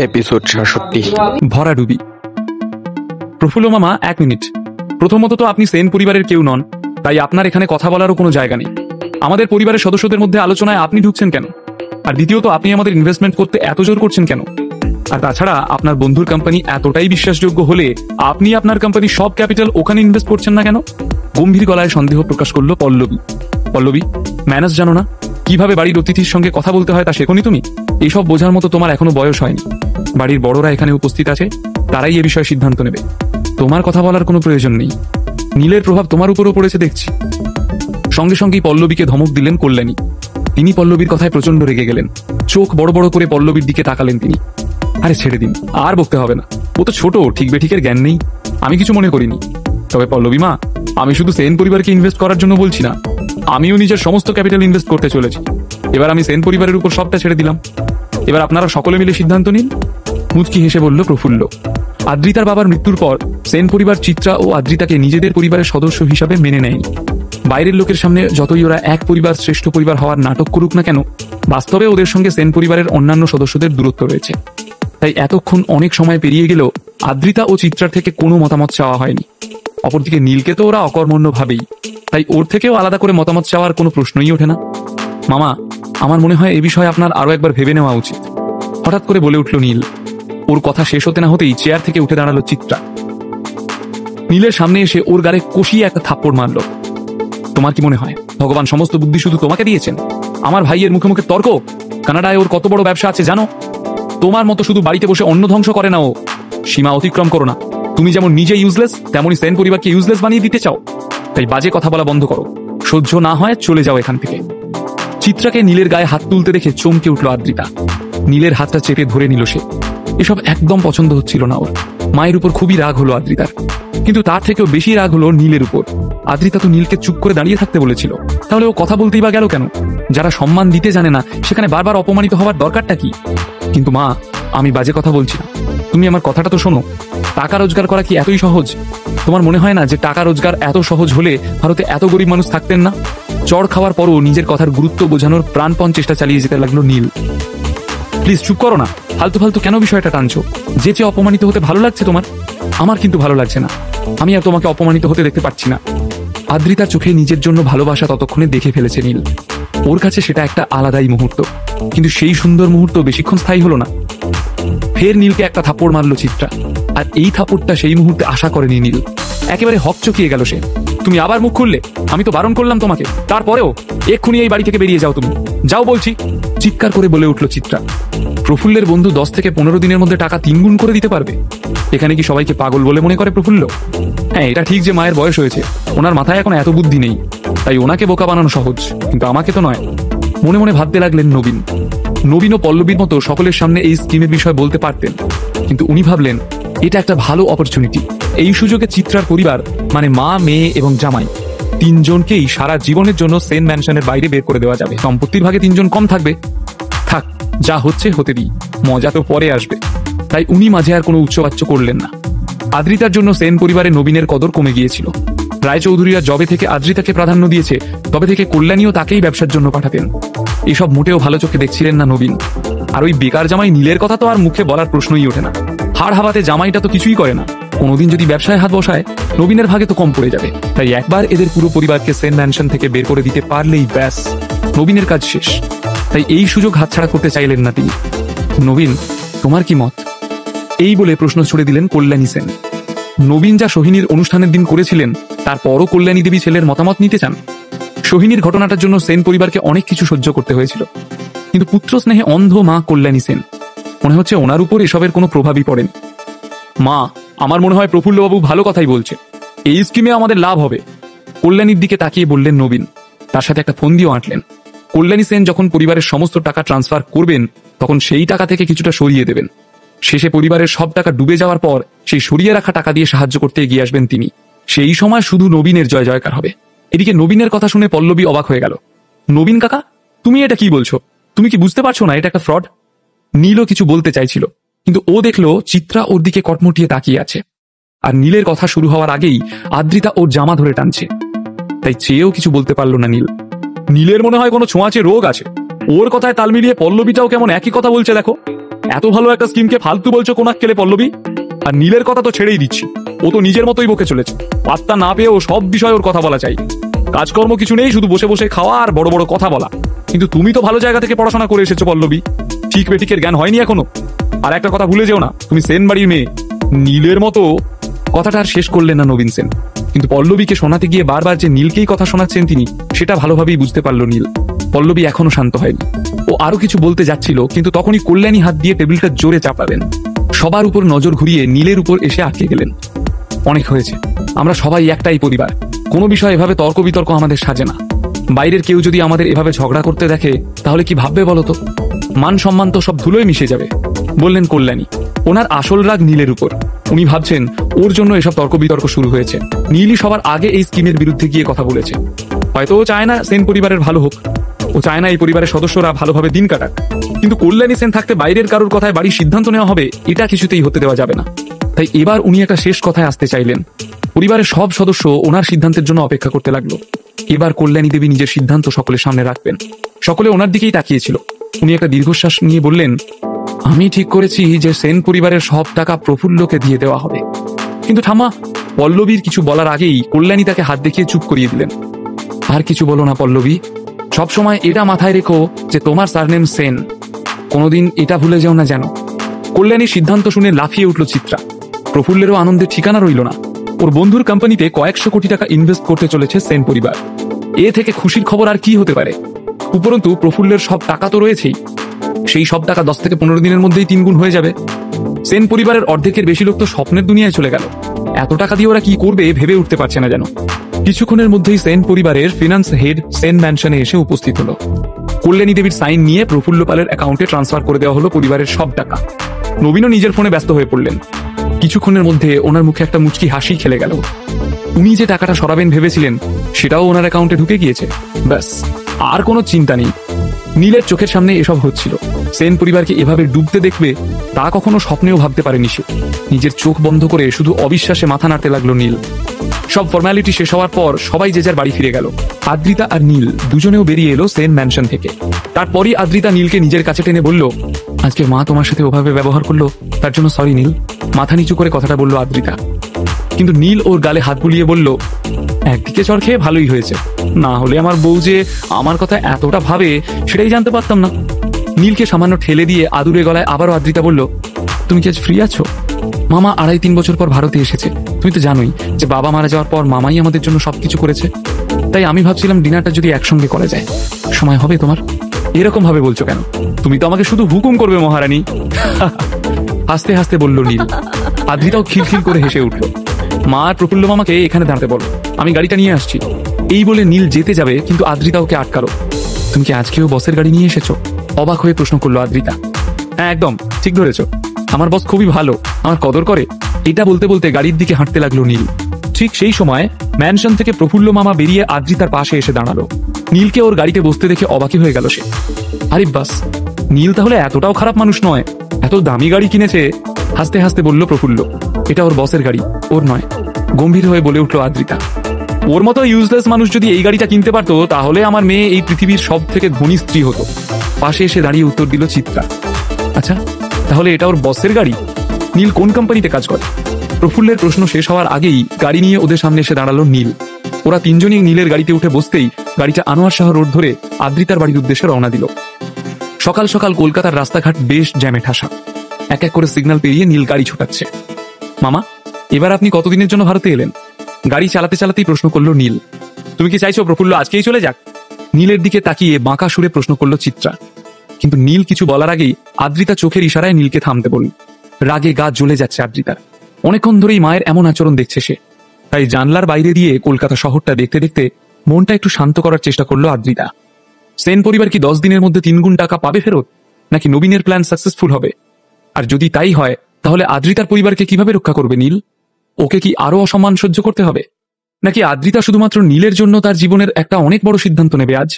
Episode ৬৭। ভরাডুবি। প্রফুল্ল মামা, ১ minute. প্রথমত তো আপনি সেন পরিবারের কেউ নন, তাই আপনার এখানে কথা বলারও কোনো জায়গা নেই। আমাদের পরিবারের সদস্যদের মধ্যে আলোচনায় আপনি ঢুকছেন কেন? আর দ্বিতীয়ত, আপনি আমাদের ইনভেস্টমেন্ট করতে এত জোর করছেন কেন? আর তাছাড়া আপনার বন্ধুর কোম্পানি এতটাই বিশ্বাসযোগ্য হলে আপনি আপনার কোম্পানির সব ক্যাপিটাল ওখানে ইনভেস্ট করছেন না কেন? গম্ভীর গলায় সন্দেহ প্রকাশ করলো পল্লবী। পল্লবী, ম্যানেজ জানো না? কিভাবে বাড়ির অতিথির সঙ্গে কথা বলতে হয় তা শেখোনি তুমি? এইসব বোঝার মতো তোমার এখনো বয়স হয়নি। বাড়ির বড়রা এখানে উপস্থিত আছে, তারাই এ বিষয়ে সিদ্ধান্ত নেবে। তোমার কথা বলার কোনো প্রয়োজন নেই। নীলের প্রভাব তোমার উপরও পড়েছে দেখছি। সঙ্গে সঙ্গেই পল্লবীকে ধমক দিলেন কল্যাণী। তিনি পল্লবীর কথায় প্রচন্ড রেগে গেলেন। চোখ বড় বড় করে পল্লবীর দিকে তাকালেন তিনি। আরে ছেড়ে দিন, আর বকতে হবে না। ও তো ছোট, ঠিক বেঠিকের জ্ঞান নেই। আমি কিছু মনে করিনি। তবে পল্লবী মা, আমি শুধু সেন পরিবারকে ইনভেস্ট করার জন্য বলছি না, আমিও নিজের সমস্ত ক্যাপিটাল ইনভেস্ট করতে চলেছি। এবার আমি সেন পরিবারের উপর সবটা ছেড়ে দিলাম। এবার আপনারা সকলে মিলে সিদ্ধান্ত নিন। মুচকি হেসে বলল প্রফুল্ল। আদ্রিতার বাবার মৃত্যুর পর সেন পরিবার চিত্রা ও আদ্রিতাকে নিজেদের পরিবারের সদস্য হিসাবে মেনে নেয়নি। বাইরের লোকের সামনে যতই ওরা এক পরিবার শ্রেষ্ঠ পরিবার হওয়ার নাটক করুক না কেন, বাস্তবে ওদের সঙ্গে সেন পরিবারের অন্যান্য সদস্যদের দূরত্ব রয়েছে। তাই এতক্ষণ অনেক সময় পেরিয়ে গেলেও আদ্রিতা ও চিত্রার থেকে কোনো মতামত চাওয়া হয়নি। অপরদিকে নীলকে তো ওরা অকর্মণ্য ভাবেই, তাই ওর থেকেও আলাদা করে মতামত চাওয়ার কোনো প্রশ্নই ওঠে না। মামা, আমার মনে হয় এ বিষয়ে আপনার আরো একবার ভেবে নেওয়া উচিত, হঠাৎ করে বলে উঠল নীল। ওর কথা শেষ হতে না হতেই চেয়ার থেকে উঠে দাঁড়ালো চিত্রা। নীলের সামনে এসে ওর গালে কষিয়ে একটা থাপ্পড় মারল। তোমার কি মনে হয় ভগবান সমস্ত বুদ্ধি শুধু তোমাকে দিয়েছেন? আমার ভাইয়ের মুখে মুখে তর্ক! কানাডায় ওর কত বড় ব্যবসা আছে জানো? তোমার মতো শুধু বাড়িতে বসে অন্ন ধ্বংস করে না ও। সীমা অতিক্রম করো না। তুমি যেমন নিজে ইউজলেস, তেমনই সেন পরিবারকে ইউজলেস বানিয়ে দিতে চাও। তাই বাজে কথা বলা বন্ধ করো। সহ্য না হয় চলে যাও এখান থেকে। চিত্রাকে নীলের গায়ে হাত তুলতে দেখে চমকে উঠল আদ্রিতা। নীলের হাতটা চেপে ধরে নিল সে। এসব একদম পছন্দ হচ্ছিল না ওর। মায়ের উপর খুবই রাগ হলো আদ্রিতার, কিন্তু তার থেকেও বেশি রাগ হলো নীলের উপর। আদ্রিতা তো নীলকে চুপ করে দাঁড়িয়ে থাকতে বলেছিল, তাহলে ও কথা বলতেই বা গেল কেন? যারা সম্মান দিতে জানে না সেখানে বারবার অপমানিত হওয়ার দরকারটা কি? কিন্তু মা, আমি বাজে কথা বলছি না, তুমি আমার কথাটা তো শোনো। টাকা রোজগার করা কি এতই সহজ? তোমার মনে হয় না যে টাকা রোজগার এত সহজ হলে ভারতে এত গরিব মানুষ থাকতেন না? চড় খাওয়ার পরও নিজের কথার গুরুত্ব বোঝানোর প্রাণপণ চেষ্টা চালিয়ে যেতে লাগলো নীল। প্লিজ চুপ করো না। ফালতু ফালতু কেন বিষয়টা টানছো? যে অপমানিত হতে ভালো লাগছে তোমার, আমার কিন্তু ভালো লাগছে না। আমি আর তোমাকে অপমানিত হতে দেখতে পাচ্ছি না। আদ্রিতার চোখে নিজের জন্য ভালোবাসা ততক্ষণে দেখে ফেলেছে নীল। ওর কাছে সেটা একটা আলাদাই মুহূর্ত, কিন্তু সেই সুন্দর মুহূর্ত বেশিক্ষণ স্থায়ী হলো না। ফের নীলকে একটা থাপ্পড় মারলো চিত্রা, আর এই থাপ্পড়টা সেই মুহূর্তে আশা করেনি নীল। একেবারে হকচকিয়ে গেল সে। তুমি আবার মুখ খুললে? আমি তো বারণ করলাম তোমাকে, তারপরেও? এক্ষুনি এই বাড়ি থেকে বেরিয়ে যাও, তুমি যাও বলছি, চিৎকার করে বলে উঠল চিত্রা। প্রফুল্লের বন্ধু 10 থেকে 15 দিনের মধ্যে টাকা 3 গুণ করে দিতে পারবে? এখানে কি সবাইকে পাগল বলে মনে করে প্রফুল্ল? হ্যাঁ, এটা ঠিক যে মায়ের বয়স হয়েছে, ওনার মাথায় এখন এত বুদ্ধি নেই, তাই ওনাকে বোকা বানানো সহজ, কিন্তু আমাকে তো নয়। মনে মনে ভাবতে লাগলেন নবীন। নবীন ও পল্লবীর মতো সকলের সামনে এই স্কিমের বিষয়ে বলতে পারতেন, কিন্তু উনি ভাবলেন এটা একটা ভালো অপরচুনিটি। এই সুযোগে চিত্রার পরিবার, মানে মা, মেয়ে এবং জামাই, 3 জনকেই সারা জীবনের জন্য সেন ম্যানশনের বাইরে বের করে দেওয়া যাবে। সম্পত্তির ভাগে 3 জন কম থাকবে। থাক, যা হচ্ছে হতে দিই, মজা তো পরে আসবে। তাই উনি মাঝে আর কোনো উচ্চবাচ্য করলেন না। আদ্রিতার জন্য সেন পরিবারে নবীনের কদর কমে গিয়েছিল। রায়চৌধুরীরা যবে থেকে আদ্রিতাকে প্রাধান্য দিয়েছে, তবে থেকে কল্যাণীও তাকেই ব্যবসার জন্য পাঠাতেন। এসব মোটেও ভালো চোখে দেখছিলেন না নবীন। আর ওই বেকার জামাই নীলের কথা তো আর মুখে বলার প্রশ্নই ওঠে না। হাড় হাওয়াতে জামাইটা তো কিছুই করে না। কোনোদিন যদি ব্যবসায় হাত বসায়, নবীনের ভাগে তো কম পড়ে যাবে। তাই একবার এদের পুরো পরিবারকে সেন ম্যানশন থেকে বের করে দিতে পারলেই ব্যাস, নবীনের কাজ শেষ। তাই এই সুযোগ হাতছাড়া করতে চাইলেন না তিনি। নবীন, তোমার কি মত? এই বলে প্রশ্ন ছুড়ে দিলেন কল্যাণী সেন। নবীন যা সোহিনীর অনুষ্ঠানের দিন করেছিলেন, তারপরও কল্যাণী দেবী ছেলের মতামত নিতে চান। সোহিনীর ঘটনাটার জন্য সেন পরিবারকে অনেক কিছু সহ্য করতে হয়েছিল, কিন্তু পুত্র স্নেহে অন্ধ মা কল্যাণী সেন, মনে হচ্ছে ওনার উপর এসবের কোনো প্রভাবই পড়েনি। মা, আমার মনে হয় প্রফুল্লবাবু ভালো কথাই বলছে। এই স্কিমে আমাদের লাভ হবে। কল্যাণীর দিকে তাকিয়ে বললেন নবীন। তার সাথে একটা ফোন দিয়েও আঁটলেন। কল্যাণী সেন যখন পরিবারের সমস্ত টাকা ট্রান্সফার করবেন, তখন সেই টাকা থেকে কিছুটা সরিয়ে দেবেন। শেষে পরিবারের সব টাকা ডুবে যাওয়ার পর সেই সরিয়ে রাখা টাকা দিয়ে সাহায্য করতে এগিয়ে আসবেন তিনি। সেই সময় শুধু নবীনের জয় জয়কার হবে। এদিকে নবীনের কথা শুনে পল্লবী অবাক হয়ে গেল। নবীন কাকা, তুমি এটা কি বলছো? তুমি কি বুঝতে পারছো না এটা একটা ফ্রড? নীলও কিছু বলতে চাইছিল, কিন্তু ও দেখলো চিত্রা ওর দিকে কটমটিয়ে তাকিয়ে আছে। আর নীলের কথা শুরু হওয়ার আগেই আদ্রিতা ওর জামা ধরে টানছে, তাই চেয়েও কিছু বলতে পারলো না নীল। নীলের মনে হয় কোনো ছোঁয়াচে রোগ আছে। ওর কথায় তাল মিলিয়ে পল্লবীটাও কেমন একই কথা বলছে দেখো। এত ভালো একটা স্কিমকে ফালতু বলছো কোন আক্কেলে পল্লবী? আর নীলের কথা তো ছেড়েই দিচ্ছি, ও তো নিজের মতোই বকে চলেছে। পাত্তা না পেয়েও সব বিষয়ে ওর কথা বলা চাই। কাজকর্ম কিছু নেই, শুধু বসে বসে খাওয়া আর বড় বড় কথা বলা। কিন্তু তুমি তো ভালো জায়গা থেকে পড়াশোনা করে এসেছো পল্লবী, ঠিক বেঠিকের জ্ঞান হয়নি এখনো। আর একটা কথা ভুলে যেও না, তুমি সেন বাড়ির মেয়ে। নীলের মতো। কথাটা আর শেষ করলেন না নবীন সেন, কিন্তু পল্লবীকে শোনাতে গিয়ে বারবার যে নীলকেই কথা শোনাচ্ছেন তিনি, সেটা ভালোভাবেই বুঝতে পারল নীল। পল্লবী এখনো শান্ত হয়নি, ও আরো কিছু বলতে যাচ্ছিল, কিন্তু তখনই কল্যাণী হাত দিয়ে টেবিলটা জোরে চাপালেন। সবার উপর নজর ঘুরিয়ে নীলের উপর এসে আটকে গেলেন। অনেক হয়েছে, আমরা সবাই একটাই পরিবার। কোনো বিষয় এভাবে তর্ক বিতর্ক আমাদের সাজে না। বাইরের কেউ যদি আমাদের এভাবে ঝগড়া করতে দেখে তাহলে কি ভাববে বলতো? মান সম্মান তো সব ধুলোয় মিশে যাবে, বললেন কল্যাণী। ওনার আসল রাগ নীলের উপর। উনি ভাবছেন ওর জন্য এসব তর্ক বিতর্ক শুরু হয়েছে। নীলই সবার আগে এই স্কিমের বিরুদ্ধে গিয়ে কথা বলেছে। হয়তো ও চায় না সেন পরিবারের ভালো হোক, ও চায় না এই পরিবারের সদস্যরা ভালোভাবে দিন কাটাক। কিন্তু কল্যাণী সেন থাকতে বাইরের কারোর কথায় বাড়ির সিদ্ধান্ত নেওয়া হবে, এটা কিছুতেই হতে দেওয়া যাবে না। তাই এবার উনি একটা শেষ কথায় আসতে চাইলেন। পরিবারের সব সদস্য ওনার সিদ্ধান্তের জন্য অপেক্ষা করতে লাগলো। এবার কল্যাণী দেবী নিজের সিদ্ধান্ত সকলের সামনে রাখবেন। সকলে ওনার দিকেই তাকিয়েছিল। উনি একটা দীর্ঘশ্বাস নিয়ে বললেন, আমি ঠিক করেছি যে সেন পরিবারের সব টাকা প্রফুল্লকে দিয়ে দেওয়া হবে। কিন্তু ঠাম্মা, পল্লবীর কিছু বলার আগেই কল্যাণী তাকে হাত দেখিয়ে চুপ করিয়ে দিলেন। আর কিছু বলো না পল্লবী, সবসময় এটা মাথায় রেখো যে তোমার সারনেম সেন। কোনোদিন এটা ভুলে যাও না যেন। কল্যাণীর সিদ্ধান্ত শুনে লাফিয়ে উঠল চিত্রা। প্রফুল্লেরও আনন্দের ঠিকানা রইল না। ওর বন্ধুর কোম্পানিতে কয়েকশো কোটি টাকা ইনভেস্ট করতে চলেছে সেন পরিবার। এ থেকে খুশির খবর আর কি হতে পারে? উপরন্তু প্রফুল্লের সব টাকা তো রয়েছেই, সেই সব টাকা 10 থেকে 15 দিনের মধ্যেই 3 গুণ হয়ে যাবে। সেন পরিবারের অর্ধেকের বেশি লোক তো স্বপ্নের দুনিয়ায় চলে গেল। এত টাকা দিয়ে ওরা কি করবে ভেবে উঠতে পারছে না যেন। কিছুক্ষণের মধ্যেই সেন পরিবারের ফিনান্স হেড সেন ম্যানশনে এসে উপস্থিত হলো। কল্যাণী দেবীর সাইন নিয়ে প্রফুল্ল পালের অ্যাকাউন্টে ট্রান্সফার করে দেওয়া হলো পরিবারের সব টাকা। নবীনও নিজের ফোনে ব্যস্ত হয়ে পড়লেন। কিছুক্ষণের মধ্যে ওনার মুখে একটা মুচকি হাসি খেলে গেল। উনি যে টাকাটা সরাবেন ভেবেছিলেন সেটাও ওনার অ্যাকাউন্টে ঢুকে গিয়েছে। ব্যাস, আর কোনো চিন্তা নেই। নীলের চোখের সামনে এসব হচ্ছিল। সেন পরিবারকে এভাবে ডুবতে দেখবে তা কখনো স্বপ্নেও ভাবতে পারেনি সে। নিজের চোখ বন্ধ করে শুধু অবিশ্বাসে মাথা নাড়তে লাগলো নীল। সব ফর্মালিটি শেষ হওয়ার পর সবাই যে যার বাড়ি ফিরে গেল। আদ্রিতা আর নীল দুজনেও বেরিয়ে এলো সেন ম্যানশন থেকে। তারপরই আদ্রিতা নীলকে নিজের কাছে টেনে বলল, আজকে মা তোমার সাথে ওভাবে ব্যবহার করলো, তার জন্য সরি নীল। মাথা নিচু করে কথাটা বলল আদ্রিতা। কিন্তু নীল ওর গালে হাত বুলিয়ে বলল, একদিকে চড় খেয়ে ভালোই হয়েছে, না হলে আমার বউ যে আমার কথা এতটা ভাবে সেটাই জানতে পারতাম না। নীলকে সামান্য ঠেলে দিয়ে আদুরে গলায় আবারও আদ্রিতা বলল, তুমি কি আজ ফ্রি আছো? মামা 2.5-3 বছর পর ভারতে এসেছে। তুমি তো জানোই যে বাবা মারা যাওয়ার পর মামাই আমাদের জন্য সবকিছু করেছে। তাই আমি ভাবছিলাম ডিনারটা যদি একসঙ্গে করা যায়। সময় হবে তোমার? এরকম ভাবে বলছো কেন? তুমি তো আমাকে শুধু হুকুম করবে মহারানী। হাসতে হাসতে বলল নীল। আদ্রিতাও খিলখিল করে হেসে উঠল। মা আর প্রফুল্ল মামাকে এখানে দাঁড়াতে বলো, আমি গাড়িটা নিয়ে আসছি। এই বলে নীল যেতে যাবে, কিন্তু আদ্রিতা ওকে আটকালো। তুমি কি আজকেও বসের গাড়ি নিয়ে এসেছো? অবাক হয়ে প্রশ্ন করলো আদ্রিতা। হ্যাঁ, একদম ঠিক ধরেছো। আমার বস খুবই ভালো, আমার কদর করে। এটা বলতে বলতে গাড়ির দিকে হাঁটতে লাগলো নীল। ঠিক সেই সময় ম্যানশন থেকে প্রফুল্ল মামা বেরিয়ে আদ্রিতার পাশে এসে দাঁড়ালো। নীলকে ওর গাড়িতে বসতে দেখে অবাকই হয়ে গেল সে। আরে বাস, নীল তাহলে এতটাও খারাপ মানুষ নয়, এত দামি গাড়ি কিনেছে। হাসতে হাসতে বলল প্রফুল্ল, এটা ওর বসের গাড়ি, ওর নয়। গম্ভীর হয়ে বলে উঠল আদ্রিতা, ওর মতো ইউজলেস মানুষ যদি এই গাড়িটা কিনতে পারতো তাহলে আমার মেয়ে এই পৃথিবীর সব থেকে ধনী স্ত্রী হতো। পাশে এসে দাঁড়িয়ে উত্তর দিল চিত্রা। আচ্ছা, তাহলে এটা ওর বসের গাড়ি? নীল কোন কোম্পানিতে কাজ করে? প্রফুল্লের প্রশ্ন শেষ হওয়ার আগেই গাড়ি নিয়ে ওদের সামনে এসে দাঁড়ালো নীল। ওরা তিনজনই নীলের গাড়িতে উঠে বসতেই গাড়িটা আনোয়ার শাহ রোড ধরে আদ্রিতার বাড়ির উদ্দেশ্যে রওনা দিল। সকাল সকাল কলকাতার রাস্তাঘাট বেশ জ্যামে ঠাসা। এক এক করে সিগন্যাল পেরিয়ে নীল গাড়ি ছোটাচ্ছে। মামা, এবার আপনি কতদিনের জন্য ভারতে এলেন? গাড়ি চালাতে চালাতেই প্রশ্ন করলো নীল। তুমি কি চাইছো প্রফুল্ল আজকেই চলে যাক? নীলের দিকে তাকিয়ে বাঁকা সুরে প্রশ্ন করলো চিত্রা। কিন্তু নীল কিছু বলার আগেই আদ্রিতা চোখের ইশারায় নীলকে থামতে বলল। রাগে গা জ্বলে যাচ্ছে আদ্রিতার। অনেকক্ষণ ধরেই মায়ের এমন আচরণ দেখছে সে। তাই জানলার বাইরে দিয়ে কলকাতা শহরটা দেখতে দেখতে মনটা একটু শান্ত করার চেষ্টা করলো আদ্রিতা। সেন পরিবার কি 10 দিনের মধ্যে 3 গুণ টাকা পাবে ফেরত, নাকি নবীনের প্ল্যান সাকসেসফুল হবে? আর যদি তাই হয় তাহলে আদ্রিতার পরিবারকে কিভাবে রক্ষা করবে নীল? ওকে কি আরো অসম্মান সহ্য করতে হবে, নাকি আদ্রিতা শুধুমাত্র নীলের জন্য তার জীবনের একটা অনেক বড় সিদ্ধান্ত নেবে আজ?